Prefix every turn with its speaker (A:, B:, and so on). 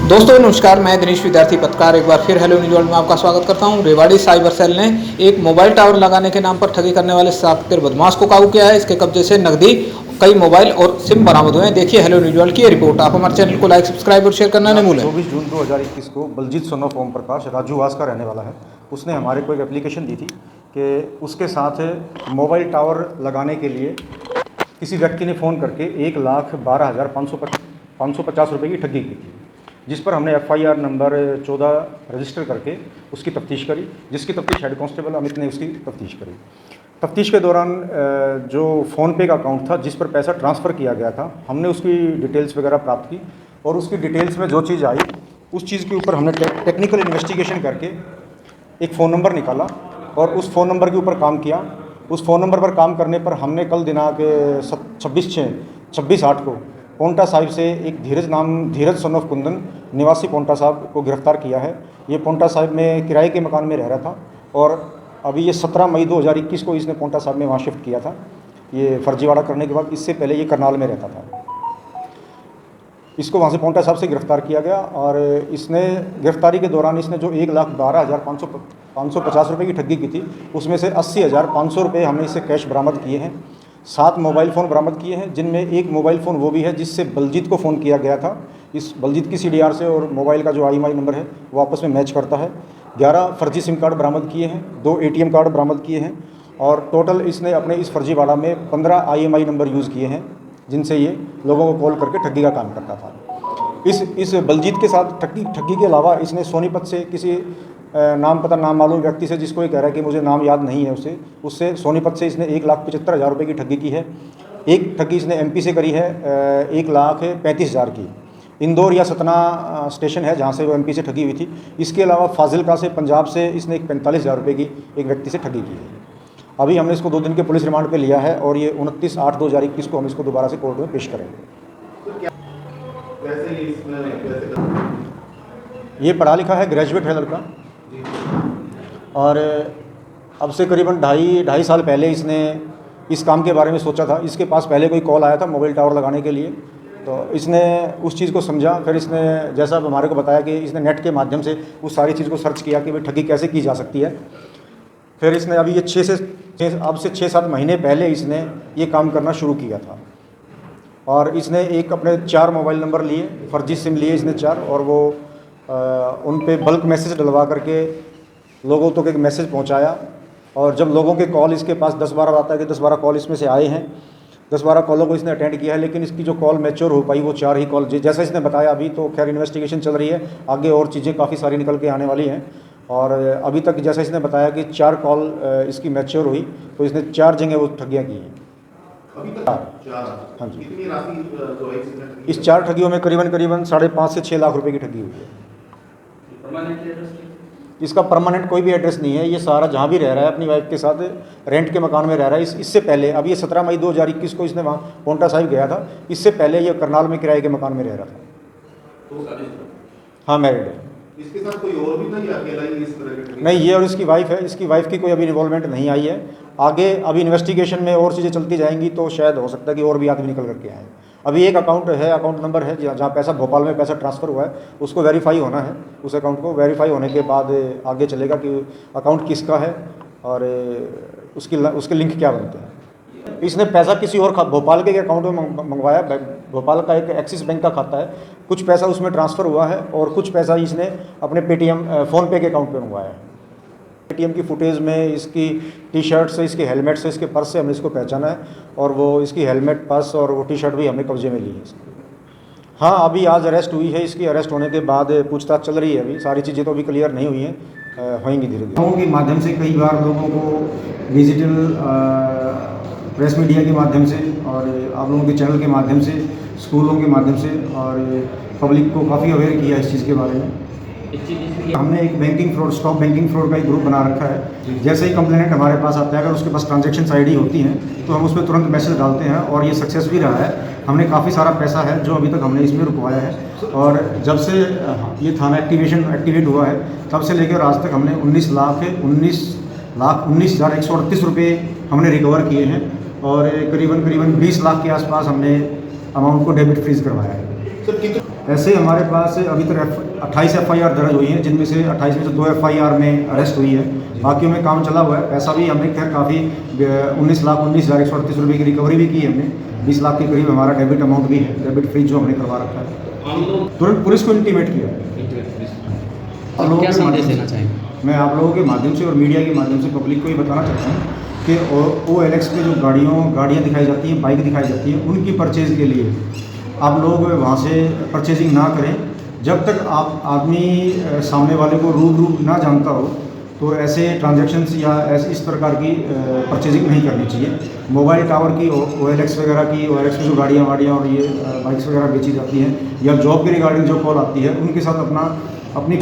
A: दोस्तों नमस्कार, मैं दिनेश विद्यार्थी पत्रकार एक बार फिर हेलो न्यूज़ वर्ल्ड में आपका स्वागत करता हूं। रेवाड़ी साइबर सेल ने एक मोबाइल टावर लगाने के नाम पर ठगी करने वाले शातिर बदमाश को काबू किया है। इसके कब्जे से नकदी, कई मोबाइल और सिम बरामद हुए हैं। देखिए हेलो न्यूज़ वर्ल्ड की ये रिपोर्ट। आप हमारे चैनल को लाइक, सब्सक्राइब और शेयर करना न भूलें।
B: 24 जून 2021 को बलजीत सन ऑफ ओम प्रकाश राजूवास का रहने वाला है। उसने हमारे को एक एप्लीकेशन दी थी कि उसके साथ मोबाइल टावर लगाने के लिए किसी व्यक्ति ने फ़ोन करके 1,12,550 रुपये की ठगी की थी, जिस पर हमने FIR नंबर 14 रजिस्टर करके उसकी तफ्तीश करी, जिसकी तफ्तीश हेड कांस्टेबल अमित ने उसकी तफ्तीश करी। तफ्तीश के दौरान जो फ़ोनपे का अकाउंट था जिस पर पैसा ट्रांसफ़र किया गया था, हमने उसकी डिटेल्स वगैरह प्राप्त की और उसकी डिटेल्स में जो चीज़ आई उस चीज़ के ऊपर हमने टेक्निकल इन्वेस्टिगेशन करके एक फ़ोन नंबर निकाला और उस फ़ोन नंबर के ऊपर काम किया। उस फ़ोन नंबर पर काम करने पर हमने कल दिनांक 26/8 को पोंटा साहिब से एक धीरज सन ऑफ कुंदन निवासी पोंटा साहब को गिरफ्तार किया है। ये पोंटा साहिब में किराए के मकान में रह रहा था और अभी ये 17 मई 2021 को इसने पोंटा साहिब में वहाँ शिफ्ट किया था। ये फर्जीवाड़ा करने के बाद इससे पहले ये करनाल में रहता था। इसको वहाँ से पोंटा साहब से गिरफ़्तार किया गया और इसने गिरफ्तारी के दौरान इसने जो 1,12,550 रुपये की ठगी की थी, उसमें से 80,500 रुपये हमने इससे कैश बरामद किए हैं। 7 मोबाइल फ़ोन बरामद किए हैं, जिनमें एक मोबाइल फ़ोन वो भी है जिससे बलजीत को फ़ोन किया गया था। इस बलजीत की CDR से और मोबाइल का जो IMEI नंबर है वो आपस में मैच करता है। 11 फर्जी सिम कार्ड बरामद किए हैं, 2 ATM कार्ड बरामद किए हैं और टोटल इसने अपने इस फर्जीवाड़ा में 15 IMEI नंबर यूज़ किए हैं, जिनसे ये लोगों को कॉल करके ठगी का काम करता था। इस बलजीत के साथ ठगी के अलावा इसने सोनीपत से किसी नाम मालूम व्यक्ति से, जिसको ये कह रहा है कि मुझे नाम याद नहीं है, उससे सोनीपत से इसने 1,75,000 रुपये की ठगी की है। एक ठगी इसने MP से करी है 1,35,000 की। इंदौर या सतना स्टेशन है जहाँ से वो MP से ठगी हुई थी। इसके अलावा फाजिलका से, पंजाब से इसने 45,000 रुपये की एक व्यक्ति से ठगी की है। अभी हमने इसको 2 दिन के पुलिस रिमांड पे लिया है और ये 29/8/2021 को हम इसको दोबारा से कोर्ट में पेश करेंगे। ये पढ़ा लिखा है, ग्रेजुएट है लड़का और अब से करीबन ढाई साल पहले इसने इस काम के बारे में सोचा था। इसके पास पहले कोई कॉल आया था मोबाइल टावर लगाने के लिए, तो इसने उस चीज़ को समझा। फिर इसने, जैसा हमारे को बताया, कि इसने नेट के माध्यम से उस सारी चीज़ को सर्च किया कि भाई ठगी कैसे की जा सकती है। फिर इसने अभी ये 6-7 महीने पहले इसने ये काम करना शुरू किया था और इसने अपने 4 मोबाइल नंबर लिए, फर्जी सिम लिए इसने 4, और वो उन पे बल्क मैसेज डलवा करके लोगों तक एक मैसेज पहुंचाया। और जब लोगों के कॉल इसके पास 10-12 आता है कि 10-12 कॉल इसमें से आए हैं, 10-12 कॉलों को इसने अटेंड किया है, लेकिन इसकी जो कॉल मैच्योर हो पाई वो 4 ही कॉल, जैसा इसने बताया। अभी तो खैर इन्वेस्टिगेशन चल रही है, आगे और चीज़ें काफ़ी सारी निकल के आने वाली हैं। और अभी तक जैसा इसने बताया कि 4 कॉल इसकी मैच्योर हुई, तो इसने 4 जगह वो ठगियाँ की हैं। अभी तक 4? हाँ जी। कितनी राशि इस 4 ठगियों में करीबन 5.5 से 6 लाख रुपए की ठगी हुई है। इसका परमानेंट कोई भी एड्रेस नहीं है। ये सारा जहाँ भी रह रहा है अपनी वाइफ के साथ रेंट के मकान में रह रहा है। इससे पहले, अभी ये 17 मई 2021 को इसने वहाँ पोंटा साहिब गया था। इससे पहले ये करनाल में किराए के मकान में रह रहा था। हाँ, मैरिड है।
C: इसके साथ कोई और भी था या अकेला ही इस तरह के?
B: नहीं, ये और इसकी वाइफ है। इसकी वाइफ की कोई अभी इन्वॉल्वमेंट नहीं आई है। आगे अभी इन्वेस्टिगेशन में और चीज़ें चलती जाएंगी तो शायद हो सकता है कि और भी आदमी निकल करके आए। अभी एक अकाउंट नंबर है जहाँ पैसा, भोपाल में पैसा ट्रांसफ़र हुआ है, उसको वेरीफाई होना है। उस अकाउंट को वेरीफाई होने के बाद आगे चलेगा कि अकाउंट किसका है और उसके लिंक क्या बनते हैं। इसने पैसा किसी और भोपाल के अकाउंट में मंगवाया। भोपाल का एक एक्सिस बैंक का खाता है, कुछ पैसा उसमें ट्रांसफ़र हुआ है और कुछ पैसा इसने अपने पेटीएम फ़ोनपे के अकाउंट पे मंगवाया है। पेटीएम की फुटेज में इसकी टी-शर्ट से, इसके हेलमेट से, इसके पर्स से हमने इसको पहचाना है और वो इसकी हेलमेट, पर्स और वो टी-शर्ट भी हमने कब्जे में ली है इसकी। हाँ, अभी आज अरेस्ट हुई है। इसकी अरेस्ट होने के बाद पूछताछ चल रही है। अभी सारी चीज़ें तो अभी क्लियर नहीं हुई हैं, होंगी धीरे धीरे।
D: लोगों के माध्यम से कई बार लोगों को डिजिटल प्रेस मीडिया के माध्यम से और आप लोगों के चैनल के माध्यम से, स्कूलों के माध्यम से और पब्लिक को काफ़ी अवेयर किया इस चीज़ के बारे में। हमने एक स्टॉक बैंकिंग फ्रॉड का एक ग्रुप बना रखा है। जैसे ही कंप्लेनेंट हमारे पास आता है, अगर उसके पास ट्रांजैक्शन ID होती हैं तो हम उस पर तुरंत मैसेज डालते हैं और ये सक्सेस भी रहा है। हमने काफ़ी सारा पैसा है जो अभी तक हमने इसमें रुकवाया है और जब से ये थाना एक्टिवेट हुआ है तब से लेकर आज तक हमने 19,19,138 रुपये हमने रिकवर किए हैं और करीबन 20 लाख के आसपास हमने अमाउंट को डेबिट फ्रीज करवाया है। ऐसे हमारे पास अभी तक 28 FIR दर्ज हुई हैं, जिनमें से 28 में से 2 FIR में अरेस्ट हुई है, बाकियों में काम चला हुआ है। पैसा भी हमने खैर काफ़ी 19,19,138 रुपये की रिकवरी भी की है हमने। 20 लाख के करीब हमारा डेबिट अमाउंट भी है, डेबिट फ्री जो हमने करवा रखा है। तुरंत पुलिस को इंटीमेट किया। आप लोगों
E: क्या
D: के
E: संदेश
D: माध्यम
E: देना
D: से-
E: चाहेंगे?
D: मैं आप लोगों के माध्यम से और मीडिया के माध्यम से पब्लिक को ये बताना चाहता हूँ कि OLX पे जो गाड़ियाँ दिखाई जाती हैं, बाइक दिखाई जाती हैं, उनकी परचेज़ के लिए आप लोग वहाँ से परचेजिंग ना करें। जब तक आप आदमी सामने वाले को रूबरू ना जानता हो तो ऐसे ट्रांजैक्शंस या इस प्रकार की परचेजिंग नहीं करनी चाहिए। मोबाइल टावर की OLX वगैरह की, OLX में जो गाड़ियाँ और ये बाइक्स वगैरह बेची जाती हैं या जॉब के रिगार्डिंग जो कॉल आती है, उनके साथ अपनी